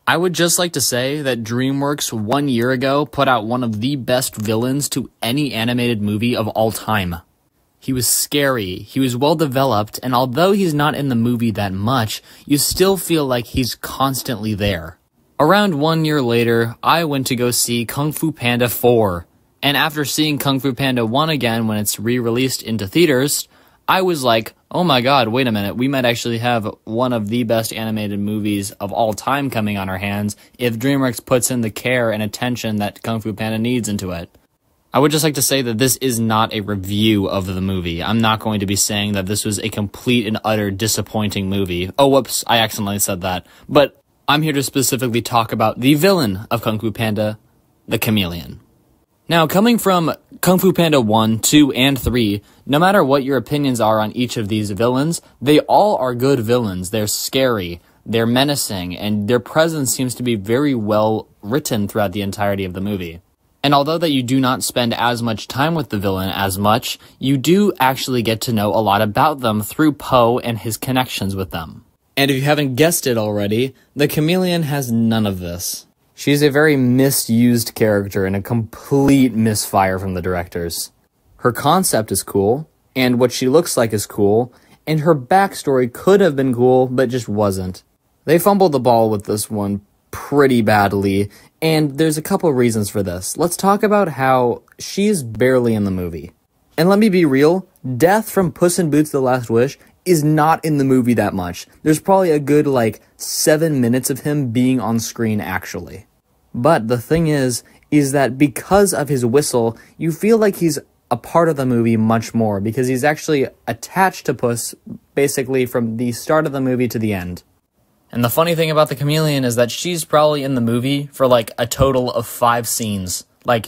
I would just like to say that DreamWorks 1 year ago put out one of the best villains to any animated movie of all time. He was scary, he was well developed, and although he's not in the movie that much, you still feel like he's constantly there. Around 1 year later, I went to go see Kung Fu Panda 4, and after seeing Kung Fu Panda 1 again when it's re-released into theaters, I was like, oh my god, wait a minute, we might actually have one of the best animated movies of all time coming on our hands if DreamWorks puts in the care and attention that Kung Fu Panda needs into it. I would just like to say that this is not a review of the movie. I'm not going to be saying that this was a complete and utter disappointing movie. Oh, whoops, I accidentally said that. But I'm here to specifically talk about the villain of Kung Fu Panda, the Chameleon. Now, coming from Kung Fu Panda 1, 2, and 3, no matter what your opinions are on each of these villains, they all are good villains. They're scary, they're menacing, and their presence seems to be very well written throughout the entirety of the movie. And although that you do not spend as much time with the villain as much, you do actually get to know a lot about them through Po and his connections with them. And if you haven't guessed it already, the Chameleon has none of this. She's a very misused character and a complete misfire from the directors. Her concept is cool, and what she looks like is cool, and her backstory could have been cool, but just wasn't. They fumbled the ball with this one pretty badly, and there's a couple reasons for this. Let's talk about how she's barely in the movie. And let me be real, Death from Puss in Boots: The Last Wish is not in the movie that much. There's probably a good, 7 minutes of him being on screen, actually. But the thing is that because of his whistle, you feel like he's a part of the movie much more, because he's actually attached to Puss, basically from the start of the movie to the end. And the funny thing about the Chameleon is that she's probably in the movie for, a total of 5 scenes.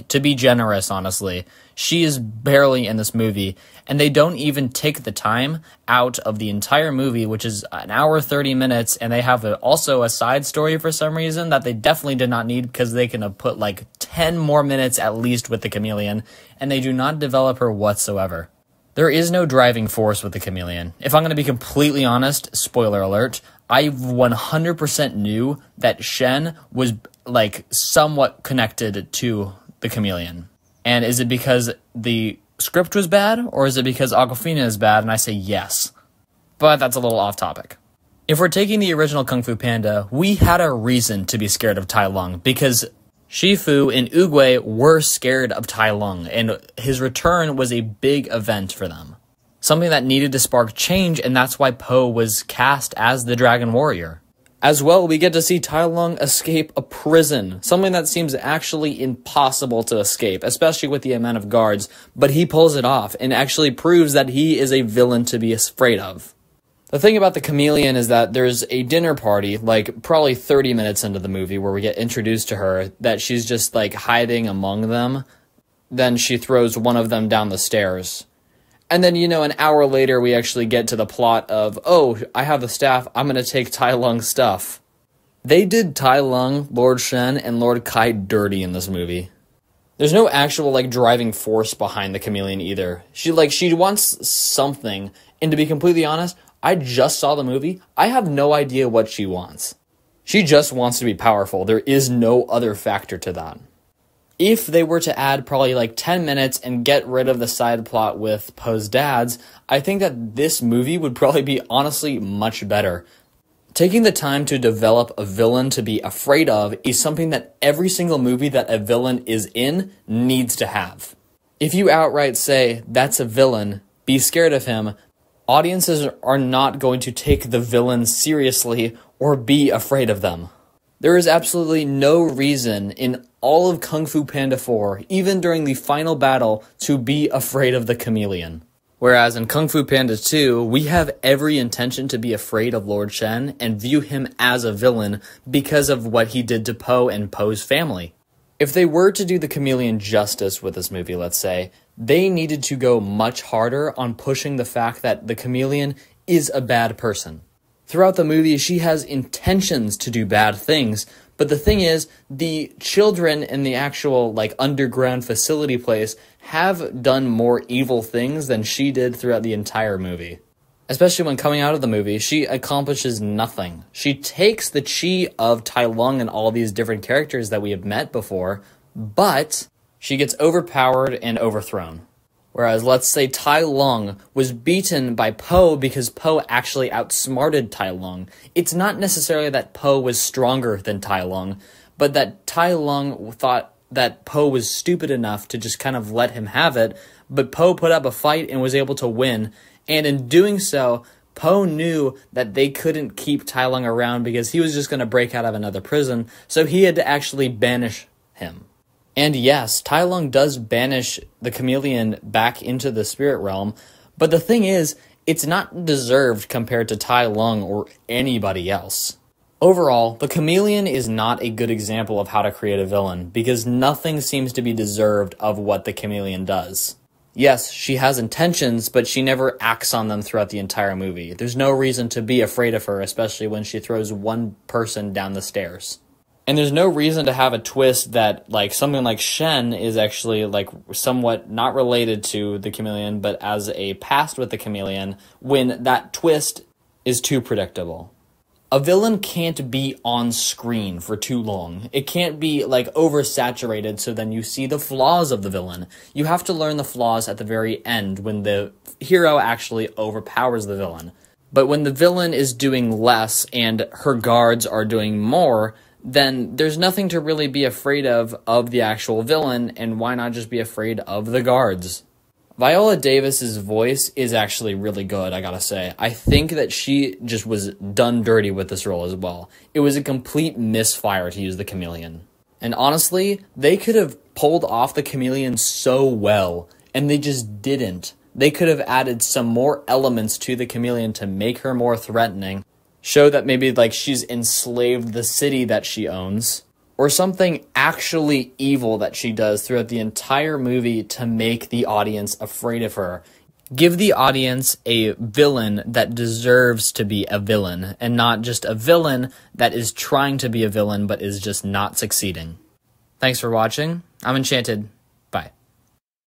To be generous, honestly. She is barely in this movie, and they don't even take the time out of the entire movie, which is an hour 30 minutes, and they have also a side story for some reason that they definitely did not need, because they can have put 10 more minutes at least with the Chameleon, and they do not develop her whatsoever. There is no driving force with the Chameleon. If I'm going to be completely honest, spoiler alert, I 100% knew that Shen was somewhat connected to the Chameleon. And is it because the script was bad, or is it because Awkwafina is bad? And I say yes. But that's a little off topic. If we're taking the original Kung Fu Panda, we had a reason to be scared of Tai Lung, because Shifu and Oogway were scared of Tai Lung, and his return was a big event for them. Something that needed to spark change, and that's why Po was cast as the Dragon Warrior. As well, we get to see Tai Lung escape a prison, something that seems actually impossible to escape, especially with the amount of guards, but he pulls it off and actually proves that he is a villain to be afraid of. The thing about the Chameleon is that there's a dinner party, probably 30 minutes into the movie, where we get introduced to her, that she's just, hiding among them. Then she throws one of them down the stairs. And then, an hour later, we actually get to the plot of, oh, I have the staff, I'm going to take Tai Lung's stuff. They did Tai Lung, Lord Shen, and Lord Kai dirty in this movie. There's no actual, driving force behind the Chameleon either. She wants something, and to be completely honest, I just saw the movie, I have no idea what she wants. She just wants to be powerful. There is no other factor to that. If they were to add probably 10 minutes and get rid of the side plot with Po's dads, I think that this movie would probably be honestly much better. Taking the time to develop a villain to be afraid of is something that every single movie that a villain is in needs to have. If you outright say, that's a villain, be scared of him, audiences are not going to take the villain seriously or be afraid of them. There is absolutely no reason in all of Kung Fu Panda 4, even during the final battle, to be afraid of the Chameleon. Whereas in Kung Fu Panda 2, we have every intention to be afraid of Lord Shen and view him as a villain because of what he did to Po and Po's family. If they were to do the Chameleon justice with this movie, let's say, they needed to go much harder on pushing the fact that the Chameleon is a bad person. Throughout the movie, she has intentions to do bad things, but the thing is, the children in the actual, underground facility place have done more evil things than she did throughout the entire movie. Especially when coming out of the movie, she accomplishes nothing. She takes the chi of Tai Lung and all these different characters that we have met before, but she gets overpowered and overthrown. Whereas, let's say Tai Lung was beaten by Po because Po actually outsmarted Tai Lung. It's not necessarily that Po was stronger than Tai Lung, but that Tai Lung thought that Po was stupid enough to just kind of let him have it, but Po put up a fight and was able to win. And in doing so, Po knew that they couldn't keep Tai Lung around because he was just going to break out of another prison, so he had to actually banish him. And yes, Tai Lung does banish the Chameleon back into the spirit realm, but the thing is, it's not deserved compared to Tai Lung or anybody else. Overall, the Chameleon is not a good example of how to create a villain, because nothing seems to be deserved of what the Chameleon does. Yes, she has intentions, but she never acts on them throughout the entire movie. There's no reason to be afraid of her, especially when she throws one person down the stairs. And there's no reason to have a twist that, like, something like Shen is actually, like, somewhat not related to the Chameleon, but as a past with the Chameleon, when that twist is too predictable. A villain can't be on screen for too long. It can't be, like, oversaturated so then you see the flaws of the villain. You have to learn the flaws at the very end when the hero actually overpowers the villain. But when the villain is doing less and her guards are doing more, then there's nothing to really be afraid of the actual villain, and why not just be afraid of the guards? Viola Davis's voice is actually really good, I gotta say. I think that she just was done dirty with this role as well. It was a complete misfire to use the Chameleon. And honestly, they could have pulled off the Chameleon so well, and they just didn't. They could have added some more elements to the Chameleon to make her more threatening. Show that maybe, like, she's enslaved the city that she owns, or something actually evil that she does throughout the entire movie to make the audience afraid of her. Give the audience a villain that deserves to be a villain, and not just a villain that is trying to be a villain but is just not succeeding. Thanks for watching. I'm Enchanted.